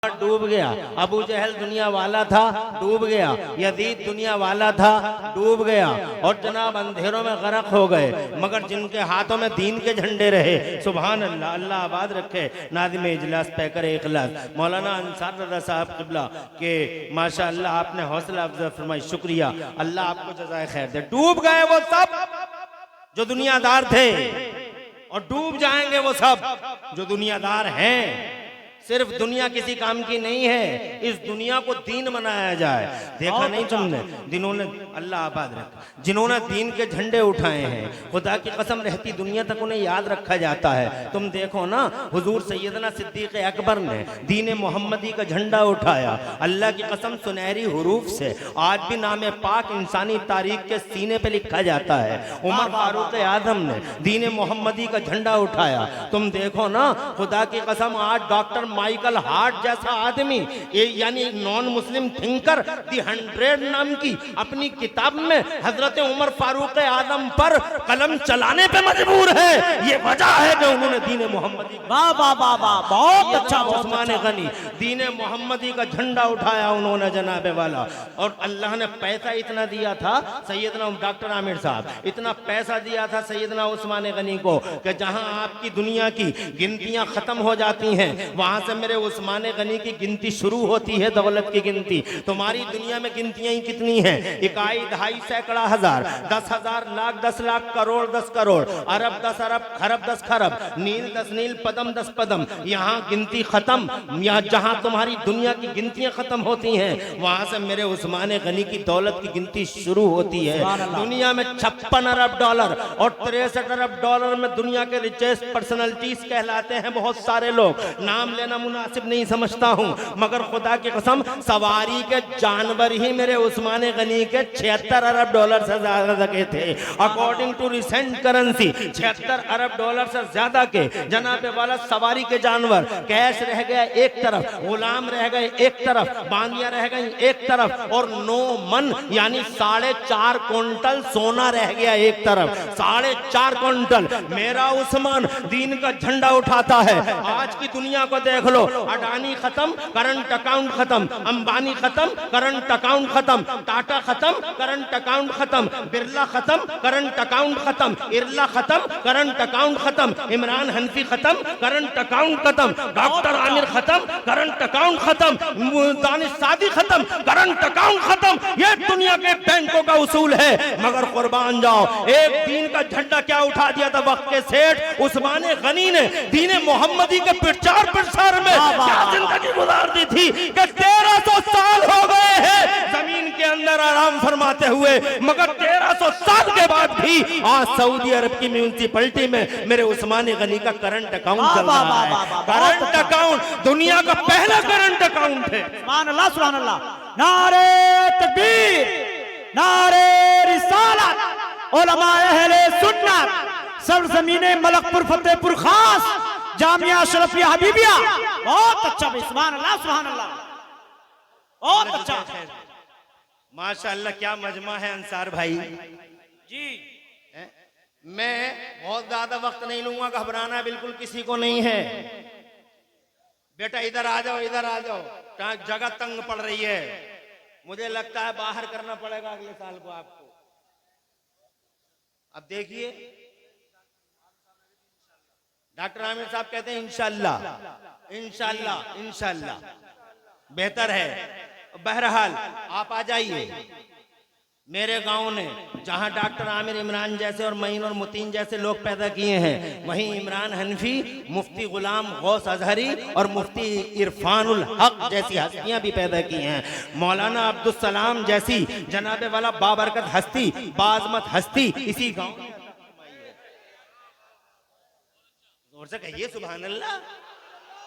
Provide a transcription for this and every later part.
डूब गया। अबू जहल दुनिया वाला था, डूब गया। यजीद दुनिया वाला था, डूब गया। और जनाब अंधेरों में गरक हो गए। मगर जिनके हाथों में दीन के झंडे रहे, सुभान अल्लाह, अल्लाह आबाद रखे। नाज़िम इजलास पैकर इखलास मौलाना अंसार रज़ा साहब क़िबला के माशाअल्लाह आपने हौसला अफजा फरमाई, शुक्रिया, अल्लाह आपको जज़ाए खैर दे। डूब गए वो सब जो दुनियादार थे और डूब जाएंगे वो सब जो दुनियादार हैं। सिर्फ दुनिया किसी काम की नहीं है, इस दुनिया को दीन बनाया जाए। देखा नहीं तुमने, जिन्होंने अल्लाह आबाद रखा, जिन्होंने दीन के झंडे उठाए हैं, खुदा की कसम रहती दुनिया तक उन्हें याद रखा जाता है। तुम देखो ना, हुजूर सैयदना सिद्दीक़ अकबर ने दीन मोहम्मदी का झंडा उठाया। अल्लाह की कसम सुनहरी हुरूफ से आज भी नाम पाक इंसानी तारीख के सीने पे लिखा जाता है। उमर फारूक आजम ने दीन मोहम्मदी का झंडा उठाया। तुम देखो ना, खुदा की कसम आज डॉक्टर माइकल हार्ट जैसा आदमी, यानी नॉन मुस्लिम थिंकर, दी 100 नाम की अपनी किताब में हजरत उमर फारूक आजम पर कलम चलाने पे मजबूर है। ये वजह है कि उन्होंने दीन मोहम्मदी, वाह वाह वाह वाह, बहुत अच्छा, उस्मान गनी दीन मोहम्मदी का झंडा उठाया उन्होंने जनाबे वाला। और अल्लाह ने पैसा इतना दिया था सैयदना डॉक्टर आमिर साहब, इतना पैसा दिया था सैयदना उस्मान गनी को कि जहां आपकी दुनिया की गिनतियां खत्म हो जाती हैं, वहां से मेरे उस्मान गनी की गिनती शुरू होती है, दौलत की गिनती। तुम्हारी दुनिया में गिनतियां ही कितनी हैं? इकाई, दहाई, सैकड़ा, हजार, 10,000, लाख, 10 लाख, करोड़, 10 करोड़, अरब 10 अरब, खरब 10 खरब, नील 10 नील, पदम 10 पदम। यहाँ गिनती खत्म। यहाँ जहां तुम्हारी दुनिया की गिनतियां खत्म होती हैं, वहां से मेरे उस्मान गनी की दौलत की गिनती शुरू होती है। दुनिया में 56 अरब डॉलर और 63 अरब डॉलर में दुनिया के रिचेस्ट पर्सनैलिटीज कहलाते हैं बहुत सारे लोग। नाम लेना मुनासिब नहीं समझता हूं, मगर खुदा की कसम सवारी के जानवर ही मेरे उस्मान गनी के 76 अरब डॉलर से ज्यादा के थे। अकॉर्डिंग टू रिसेंट करेंसी 76 अरब डॉलर से ज्यादा के जनाबे वाला सवारी के जानवर। कैश रह गया एक तरफ, गुलाम रह गए एक तरफ, बांदियां रह गई एक तरफ, और 9 मन यानी 4.5 क्विंटल सोना रह गया एक तरफ। 4.5 क्विंटल मेरा उस्मान दीन का झंडा उठाता है। आज की दुनिया को देख लो, अडानी खत्म, करंट अकाउंट खत्म, अंबानी खत्म, करंट अकाउंट खत्म, टाटा खत्म, करंट अकाउंट खत्म, बिरला खत्म, करंट अकाउंट खत्म, इरला खत्म, करंट अकाउंट खत्म, इमरान हनफी खत्म, करंट अकाउंट खत्म, डॉक्टर आमिर खत्म, करंट अकाउंट खत्म, दानिश सादी खत्म, करंट अकाउंट खत्म। ये दुनिया के बैंकों का उसूल है। मगर कुर्बान जाओ, एक दीन का झंडा क्या उठा दिया था वक्त के सेठ उस्मान गनी ने। दीन मोहम्मदी के प्रचार प्रसार में क्या जिंदगी गुजार दी थी कि 1300 साल हो गए हैं जमीन के अंदर आराम फरमाते हुए, मगर 1300 साल के बाद भी आज सऊदी अरब की म्यूनिसिपैलिटी में मेरे उस्मान गनी का करंट अकाउंट चल रहा है। करंट अकाउंट दुनिया का पहला करंट अकाउंट है। सुभान अल्लाह, सुभान अल्लाह, नारे तकबीर, नारे रिसालत, उलमा अहले सुन्नत, सरजमीने मलकपुर फतेहपुर खास, जामिया अशरफिया हबीबिया। बहुत अच्छा भाई, सुभान अल्लाह, सुभान अल्लाह, बहुत अच्छा। माशाअल्लाह, क्या मजमा है अंसार भाई जी। मैं बहुत ज्यादा वक्त नहीं लूंगा, घबराना बिल्कुल किसी को नहीं है। बेटा इधर आ जाओ, इधर आ जाओ, जगह तंग पड़ रही है। मुझे लगता है बाहर करना पड़ेगा अगले साल को आपको। अब देखिए, डॉक्टर आमिर साहब कहते हैं इंशाअल्लाह, इंशाअल्लाह, इंशाअल्लाह बेहतर है। बहरहाल आप आ जाइए मेरे गांव ने, जहां डॉक्टर आमिर इमरान जैसे और मईन और मुतीन जैसे लोग पैदा किए हैं, वहीं इमरान हनफी, मुफ्ती गुलाम गौस अजहरी और मुफ्ती इरफानुल हक जैसी हस्तियां भी पैदा की हैं। मौलाना अब्दुल सलाम जैसी जनाबे वाला बाबरकत हस्ती, बाजमत हस्ती इसी गांव में। जोर से कहिए सुभान अल्लाह,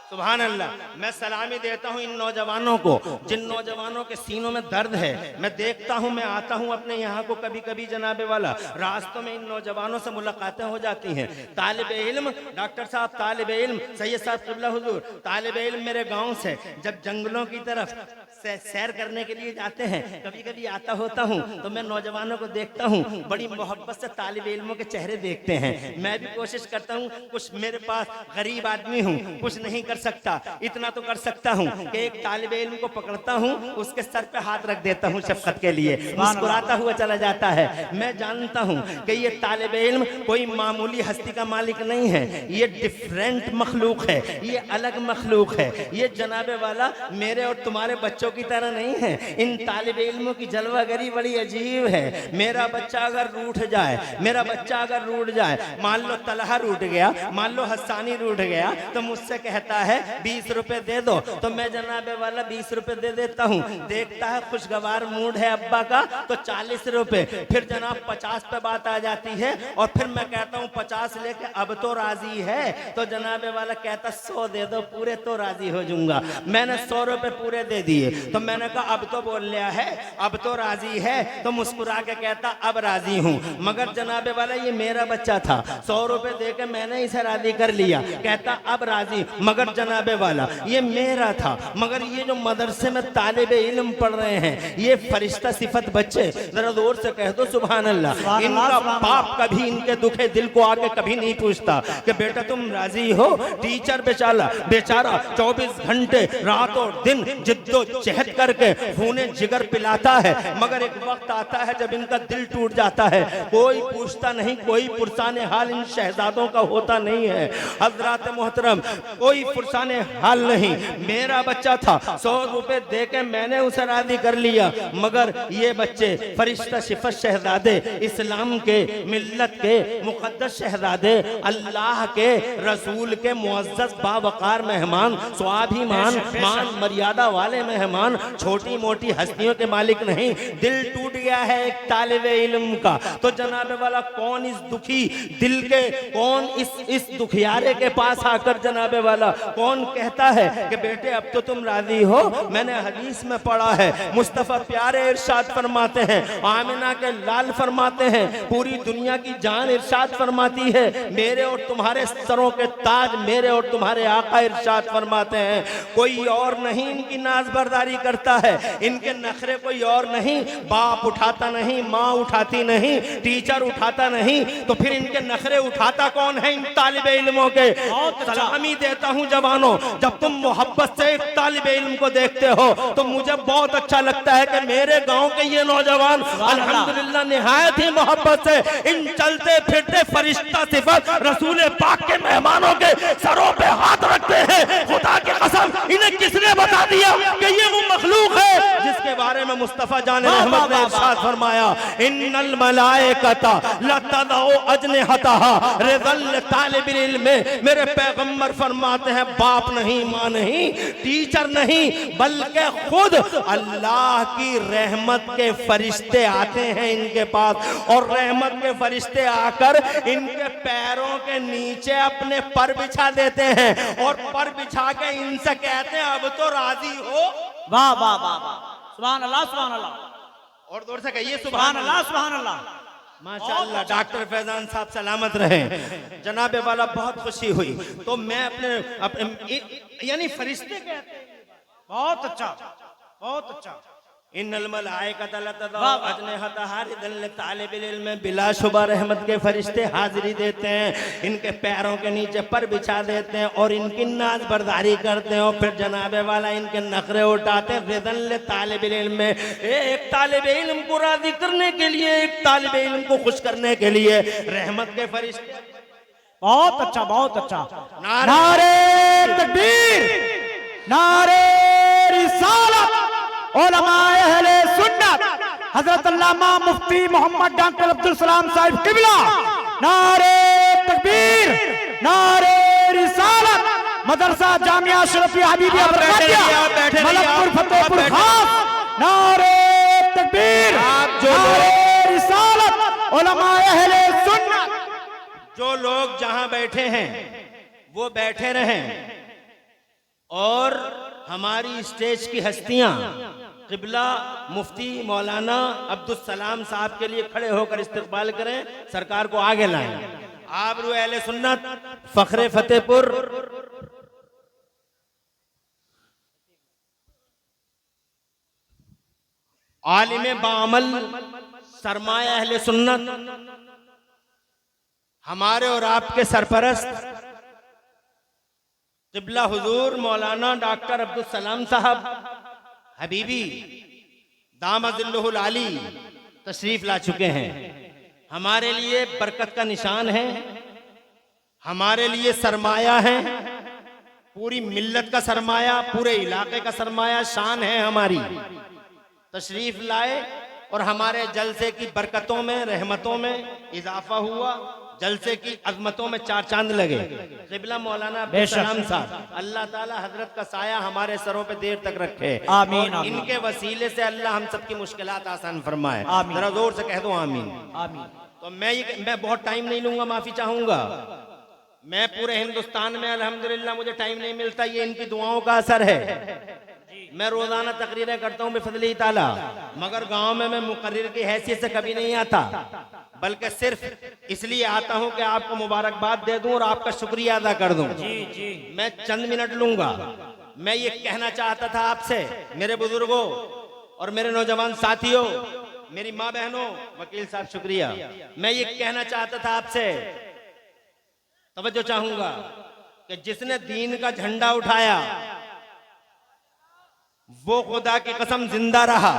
सुभान अल्लाह। मैं सलामी देता हूं इन नौजवानों को, जिन नौजवानों के सीनों में दर्द है। मैं देखता हूं, मैं आता हूं अपने यहाँ को कभी कभी जनाबे वाला, रास्तों में इन नौजवानों से मुलाकातें हो जाती हैं। तालिब इल्म, डॉक्टर साहब तालिब इल्म, सैयद साहब क़िबला हुजूर तालिब इल्म मेरे गाँव से जब जंगलों की तरफ सैर करने के लिए जाते हैं, कभी कभी आता होता हूँ तो मैं नौजवानों को देखता हूँ, बड़ी मोहब्बत से तालिब इल्मों के चेहरे देखते हैं। मैं भी कोशिश करता हूँ, कुछ मेरे पास गरीब आदमी हूँ, कुछ नहीं कर कर सकता, इतना तो कर सकता हूँ कि एक तालिबे इल्म को पकड़ता हूँ, उसके सर पे हाथ रख देता हूँ शफकत के लिए, मुस्कुराता हुआ चला जाता है। मैं जानता हूँ कि ये तालिबे इल्म कोई मामूली हस्ती का मालिक नहीं है, ये डिफरेंट मखलूक है, ये अलग मखलूक है। ये जनाबे वाला मेरे और तुम्हारे बच्चों की तरह नहीं है। इन तालिबे इल्मों की जलवागरी बड़ी अजीब है। मेरा बच्चा अगर रूठ जाए, मेरा बच्चा अगर रूठ जाए, मान लो तलहा रूठ गया, मान लो हस्सानी रूठ गया, तो मुझसे कहता है 20 रुपए दे दो, तो मैं जनाबे वाला 20 रुपए दे देता हूँ। देखता है खुशगवार मूड है अब्बा का, तो 40 रुपए, फिर जनाब 50 पे बात आ जाती है, और फिर मैं कहता हूँ 50 लेके अब तो राजी है, तो जनाबे वाला कहता 100 दे दो पूरे तो राजी हो जाऊंगा। मैंने 100 रुपए पूरे दे दिए, तो मैंने कहा अब तो बोल लिया है, अब तो राजी है, तो मुस्कुरा के कहता अब राजी हूँ। मगर जनाबे वाला ये मेरा बच्चा था, 100 रुपए दे के मैंने इसे राजी कर लिया, कहता अब राजी। मगर जनाबे वाला ये मेरा था, मगर ये जो मदरसे में तालिबे इल्म पढ़ रहे हैं, ये फरिश्ता सिफत बच्चे, जरा जोर से कह दो सुभान अल्लाह। इनका बाप कभी इनके दुखे दिल को आके कभी नहीं पूछता कि बेटा तुम राजी हो। टीचर बेचारा 24 घंटे रात और दिन जिद्दोजहद करके खूने जिगर पिलाता है, मगर एक वक्त आता है जब इनका दिल टूट जाता है, कोई पूछता नहीं, कोई पुरसाने हाल इन शहजादों का होता नहीं है। हजरात मोहतरम, कोई पुरसाने हाल नहीं। मेरा बच्चा था, 100 रुपए दे के मैंने उसे राजी कर लिया, मगर ये बच्चे फरिश्ता सिफत शहजादे, इस्लाम के मिल्लत के मुकद्दस शहजादे, अल्लाह के रसूल के मुअज़्ज़ज़ बावकार मेहमान, स्वाभिमान मान मर्यादा वाले मेहमान, छोटी मोटी हस्तियों के मालिक नहीं। दिल टूट गया है एक तालिबे इल्म का, तो जनाबे वाला कौन इस दुखी दिल के, कौन इस दुखियारे के पास आकर जनाबे वाला कौन कहता है कि बेटे अब तो तुम राजी हो। मैंने हदीस में पढ़ा है, मुस्तफा प्यारे इरशाद फरमाते हैं, आमिना के लाल फरमाते हैं, पूरी दुनिया की जान इरशाद फरमाती है, मेरे और तुम्हारे सरों के ताज मेरे और तुम्हारे आका इरशाद फरमाते हैं, कोई और नहीं इनकी नाज बर्दारी करता है, इनके नखरे कोई और नहीं, बाप उठाता नहीं, माँ उठाती नहीं, टीचर उठाता नहीं, तो फिर इनके नखरे उठाता कौन है? इन तालिबे इल्मों के। सलामी देता हूँ जवानों, जब तुम मोहब्बत से एक तालिबे इल्म को देखते हो तो मुझे बहुत अच्छा लगता है कि मेरे गांव के ये नौजवान अल्हम्दुलिल्लाह निहायत ही मोहब्बत से इन चलते फिरते फरिश्ता सिफत रसूल पाक के मेहमानों के सरों पे हाथ रखते हैं। खुदा की कसम, इन्हें किसने बता दिया कि ये वो मखलूक है जिसके बारे में मुस्तफा जान रहमत ने इरशाद फरमाया, इन्नल मलाइकता लतदउ अजनिहतहा रिज़ल तालिबिल इल्म। मेरे पैगंबर फरमाते हैं बाप नहीं, माँ नहीं, टीचर नहीं, बल्कि खुद अल्लाह की रहमत के फरिश्ते आते हैं इनके पास, और रहमत के फरिश्ते आकर इनके पैरों के नीचे अपने पर बिछा देते हैं, और पर बिछा के इनसे कहते हैं अब तो राजी हो। वाह वाह वाह वाह, सुभान अल्लाह सुभान अल्लाह, और दूर से कहिए सुभान अल्लाह सुभान अल्लाह। माशाअल्लाह, डॉक्टर फैजान साहब सलामत रहे। जनाबे वाला बहुत खुशी हुई, तो मैं अपने यानी फरिश्ते कहते हैं, बहुत अच्छा बहुत अच्छा। इन्नल मलाइकता लतदउ अजनिहतहा रिज़ल तालिबिल इल्म, बिलाशुबा रहमत के फरिश्ते हाजिरी देते हैं, इनके पैरों के नीचे पर बिछा देते हैं और इनकी नाज बर्दारी करते हैं, और फिर जनाबे वाला इनके नखरे उठाते हैं। रिज़ल तालिबिल इल्म, एक तालिबे इल्म को राजी करने के लिए, एक तालिबे इल्म को खुश करने के लिए रहमत के फरिश्ते। बहुत अच्छा बहुत अच्छा। नारे तकबीर, नारे रिसालत, उलमाए अहले सुन्नत, हजरत अल्लामा मुफ्ती मोहम्मद डॉक्टर अब्दुल सलाम साहिब किबला, नारे तकबीर, नारे रिसालत, मदरसा जामिया अशरफिया हबीबिया बरकातिया मलकपुर फतेहपुर खास, नारे तकबीर, नारे रिसालत, उलमाए अहले सुन्नत। जो लोग जहां बैठे हैं वो बैठे रहें, और हमारी स्टेज की हस्तियां किबला मुफ्ती मौलाना अब्दुल सलाम साहब के लिए खड़े होकर इस्तकबाल करें, सरकार को आगे लाएं। आबरू अहले सुन्नत फखरे फतेहपुर, आलिम बाअमल सरमाया अहले सुन्नत, हमारे और आपके सरपरस्त क़िबला हुजूर मौलाना डॉक्टर अब्दुल सलाम साहब हबीबी दामदिल्लहुल आली तशरीफ ला चुके हैं। हमारे लिए बरकत का निशान है, हमारे लिए सरमाया है, पूरी मिल्लत का सरमाया, पूरे इलाके का सरमाया, शान है हमारी। तशरीफ लाए और हमारे जलसे की बरकतों में, रहमतों में इजाफा हुआ, जलसे की अजमतों में चार चांद लगे। क़िबला मौलाना अब्दुल सलाम साहब, अल्लाह ताला हजरत का साया हमारे सरों पे देर तक रखे, आमीन, आमीन। इनके वसीले से अल्लाह हम सबकी मुश्किलात आसान फरमाए, आमीन। जरा जोर से कह दो आमीन। आमीन। तो मैं बहुत टाइम नहीं लूंगा, माफी चाहूंगा। मैं पूरे हिंदुस्तान में अल्हम्दुलिल्लाह मुझे टाइम नहीं मिलता, ये इनकी दुआओं का असर है। मैं रोजाना तकरीरें करता हूँ बिफज़्लिल्लाह ताला, मगर गांव में मैं मुकर्रिर की हैसियत से कभी नहीं आता, बल्कि सिर्फ इसलिए आता हूँ कि आपको मुबारकबाद दे दूं और आपका शुक्रिया अदा कर दूं। जी जी। मैं चंद मिनट लूंगा। मैं ये कहना चाहता था आपसे, मेरे बुजुर्गों और मेरे नौजवान साथियों, मेरी माँ बहनों, वकील साहब शुक्रिया, मैं ये कहना चाहता था आपसे, तवज्जो चाहूंगा कि जिसने दीन का झंडा उठाया वो खुदा की कसम जिंदा रहा।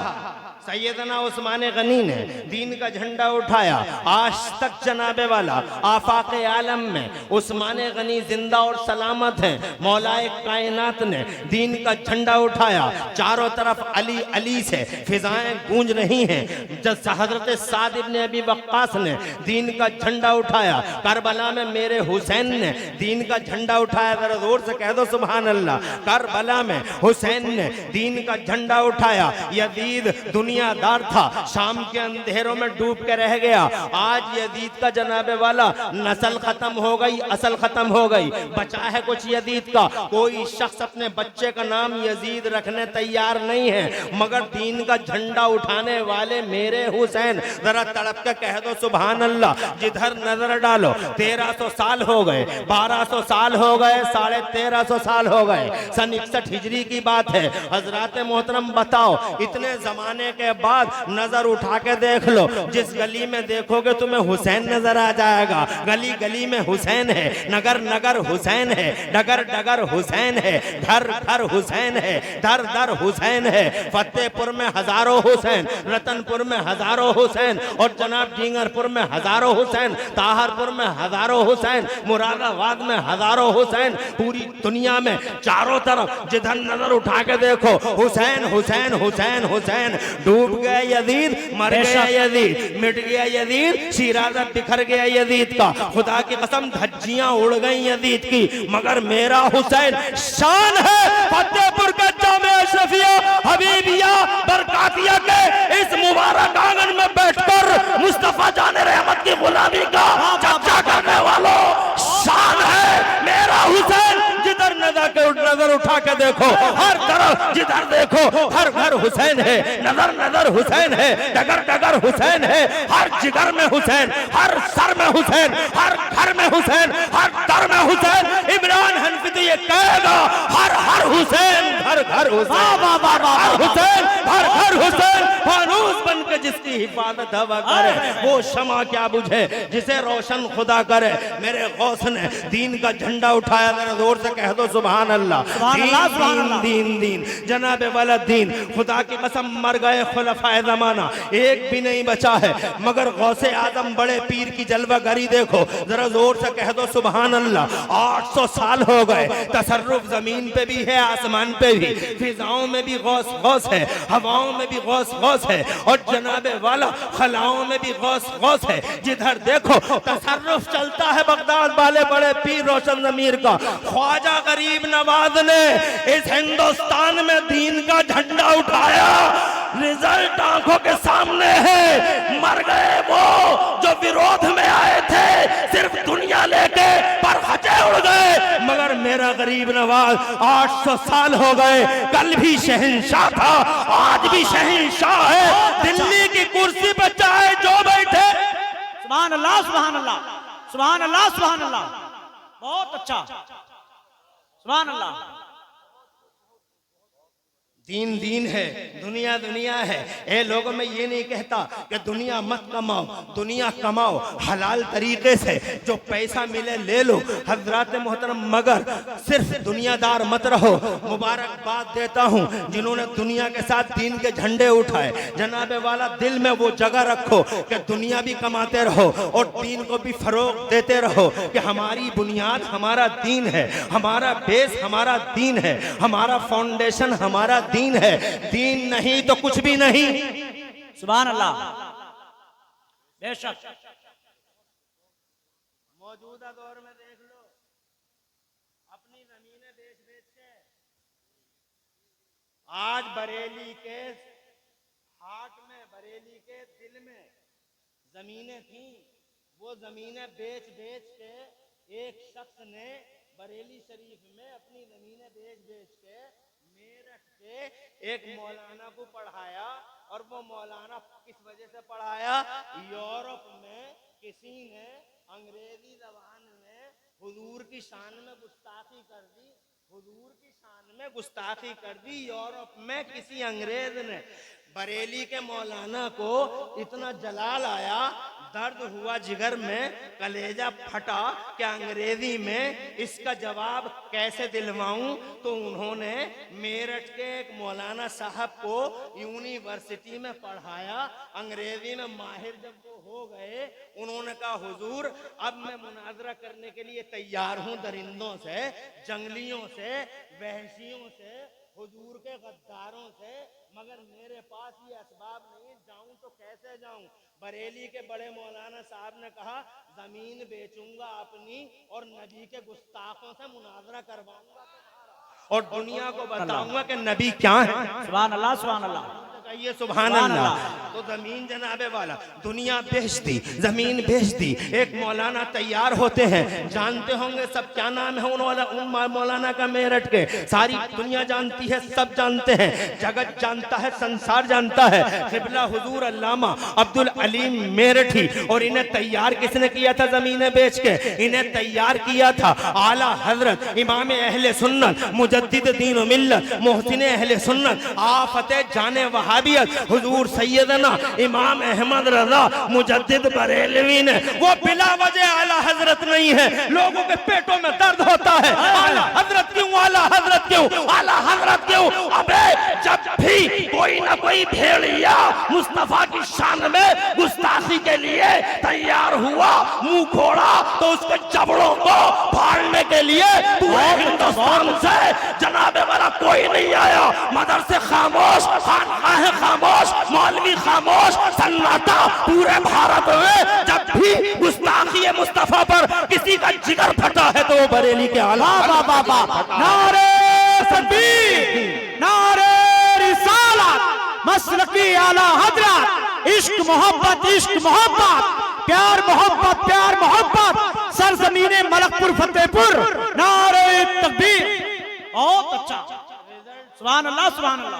सैयदना उस्मान गनी ने दीन का झंडा उठाया, आज तक जनाबे वाला आफाक़े आलम में उस्मान गनी जिंदा और सलामत हैं। मौलाए कायनात ने दीन का झंडा उठाया, चारों तरफ अली अली से फिजाएं गूंज रही हैं। जब हजरत साद इब्न अबी वक्कास ने दीन का झंडा उठाया, करबला में मेरे हुसैन ने दीन का झंडा उठाया, जरा जोर से कह दो सुभान अल्लाह। करबला में हुसैन ने दीन का झंडा उठाया। यजीद दुनियादार था, शाम के अंधेरों में डूब के रह गया, आज यजीद का जनाबे वाला नस्ल खत्म हो गई, असल खत्म हो गई, बचा है कुछ यजीद का। कोई शख्स अपने बच्चे का नाम यजीद रखने तैयार नहीं है, मगर दीन का झंडा उठाने वाले मेरे हुसैन, जरा तड़प के कह दो सुभान अल्लाह। जिधर नजर डालो 1300 साल हो गए, 1200 साल हो गए, 1350 साल हो गए, सन 61 हिजरी की बात है। हजरात मोहतरम बताओ, इतने जमाने के बाद नजर उठा के देख लो, जिस गली में देखोगे तुम्हें हुसैन नजर आ जाएगा। गली गली में हुसैन है, नगर नगर हुसैन है, डगर डगर हुसैन है, घर घर हुसैन है, दर दर हुसैन है। फतेहपुर में हजारों हुसैन, रतनपुर में हजारों हुसैन, और जनाब डींगरपुर में हजारों हुसैन, ताहरपुर में हजारों हुसैन, मुरादाबाद में हजारों हुसैन। पूरी दुनिया में चारों तरफ जिधर नजर उठा के देखो हुसैन हुसैन हुसैन हुसैन। डूब गया यजीद, मर गया यजीद, मिट गया यजीद, शिराज़ा बिखर गया यजीद का। खुदा की कसम धज्जियां उड़ गई यजीद की, मगर मेरा हुसैन शान है। फतेहपुर का जामे अशरफिया हबीबिया बरकातिया के इस मुबारक आंगन में बैठकर मुस्तफा जाने रहमत की गुलामी का चर्चा करने वालों, शान है मेरा हुसैन। जिधर नजर उठा के देखो, हर तरफ जिधर देखो हर घर हुसैन है, नजर नजर हुसैन है, डगर डगर हुसैन है, हर जिगर में हुसैन, हर सर में हुसैन, हर घर में हुसैन, हर दर में हुसैन। इमरान हनफी तो ये कहेगा हर हर हुसैन, घर घर हुसैन, हर हुसैन, हर घर हुसैन। फानूस बन के जिसकी हिफाजत हवा करे, वो शमा क्या बुझे जिसे रोशन खुदा करे। मेरे गौस ने दीन का झंडा उठाया, जरा जोर से कह दो सुभान अल्लाह। दीन दीन दीन जनाबे वाला दीन, खुदा की कसम मर गए खुलफाए ज़माना, एक भी नहीं बचा है, मगर गौसे आजम बड़े पीर की जलवागरी देखो, जरा जोर से कह दो सुभान अल्लाह। 800 साल हो गए, तसर्रुफ जमीन पे भी है, आसमान पे भी, फिजाओं में भी गौस गौस है, हवाओं में भी गौस गौस है, और जनाबे वाला खलाओं में भी गौस गौस है। जिधर देखो तसर्रुफ चलता है बगदाद वाले बड़े पीर रोशन ज़मीर का। ख्वाजा गरीब नवाज ने इस हिंदुस्तान में दीन का झंडा उठाया, रिजल्ट आंखों के सामने है। मर गए वो जो विरोध में आए थे, सिर्फ दुनिया लेके पर हजे उड़ गए, मगर मेरा गरीब नवाज 800 साल हो गए, कल भी शहंशाह था, आज भी शहंशाह है। दिल्ली की कुर्सी पर चाहे जो बैठे, सुभान अल्लाह सुभान अल्लाह सुभान अल्लाह सुभान अल्लाह, बहुत अच्छा, सुभान अल्लाह। दीन दीन है, दुनिया दुनिया है। ए लोगों में ये नहीं कहता कि दुनिया मत कमाओ, दुनिया कमाओ हलाल तरीके से, जो पैसा मिले ले लो हजरात मोहतरम, मगर सिर्फ दुनियादार मत रहो। मुबारकबाद देता हूँ जिन्होंने दुनिया के साथ दीन के झंडे उठाए। जनाबे वाला दिल में वो जगह रखो कि दुनिया भी कमाते रहो और दीन को भी फरोग देते रहो कि हमारी बुनियाद हमारा दीन है, हमारा बेस हमारा दीन है, हमारा फाउंडेशन हमारा दीन है। दीन नहीं तो कुछ भी नहीं। सुभान अल्लाह। बेशक मौजूदा दौर में देख लो, अपनी जमीनें बेच बेच के आज बरेली के हाट में, बरेली के दिल में जमीनें थी, वो जमीनें बेच बेच के एक शख्स ने बरेली शरीफ में अपनी जमीनें बेच बेच के मेरठ के एक मौलाना को पढ़ाया। और वो मौलाना किस वजह से पढ़ाया? यूरोप में किसी ने अंग्रेजी जबान में हुजूर की शान में गुस्ताखी कर दी, हुजूर की शान में गुस्ताखी कर दी। यूरोप में किसी अंग्रेज ने बरेली के मौलाना को इतना जलाल आया, दर्द हुआ जिगर में, कलेजा फटा कि अंग्रेजी में इसका जवाब कैसे दिलवाऊं। तो उन्होंने मेरठ के एक मौलाना साहब को यूनिवर्सिटी में पढ़ाया। अंग्रेजी में माहिर जब वो हो गए, उन्होंने कहा हुजूर अब मैं मुनाजरा करने के लिए तैयार हूं दरिंदों से, जंगलियों से, वहशियों से, हुजूर के गद्दारों से, मगर मेरे पास ये असबाब नहीं, जाऊं तो कैसे जाऊं। बरेली के बड़े मौलाना साहब ने कहा जमीन बेचूंगा अपनी और नबी के गुस्ताखों से मुनाजरा करवाऊंगा और दुनिया को बताऊंगा कि नबी क्या है। सुभान अल्लाह, सुभान अल्लाह। ये सुभान अल्लाह। तो जमीन जनाबे वाला दुनिया बेच दी, जमीन बेच दी। एक मौलाना तैयार होते हैं, जानते होंगे सब क्या नाम है उन मौलाना का मेरठ के, सारी दुनिया जानती है, सब जानते हैं, जगत जानता है, संसार जानता है। क़िबला हुजूर अल्लामा अब्दुल अलीम मेरठी। और इन्हें तैयार किसने किया था? जमीनें बेच के इन्हें तैयार किया था आला हजरत इमाम अहले सुन्नत मुजद्दिद दीन व मिल्लत मोहसिन अहले सुन्नत आफते जाने वहाबियत हुजूर सैयदना इमाम अहमद रजा मुजद्दिद बरेलवी ने। वो बिला वजह आला हजरत नहीं है, लोगों के पेटों में दर्द होता है, आला हजरत क्यों, आला हजरत क्यों, आला हजरत क्यों। अबे जब भी कोई ना कोई भेड़िया मुस्तफा की शान में गुस्ताखी के लिए तैयार हुआ, मुंह खोड़ा, तो उसके जबड़ों को फाड़ने के लिए पूरे हिंदुस्तान से जनाबे वाला कोई नहीं आया। मदरसे खामोश, खानकाह खामोश, मौलवी खामोश, सन्नाटा पूरे भारत में। जब भी गुस्ताखी मुस्तफा पर किसी का जिगर फटा है तो वो बरेली के आला बाबा। नारे तकबीर, नारे रिसालत, मसलकी आला हजरत, इश्क मोहब्बत, इश्क मोहब्बत, प्यार मोहब्बत, प्यार मोहब्बत, सरजमीने मलकपुर फतेहपुर। नारे तकबीर। बहुत अच्छा, सुभान अल्लाह, सुभान अल्लाह।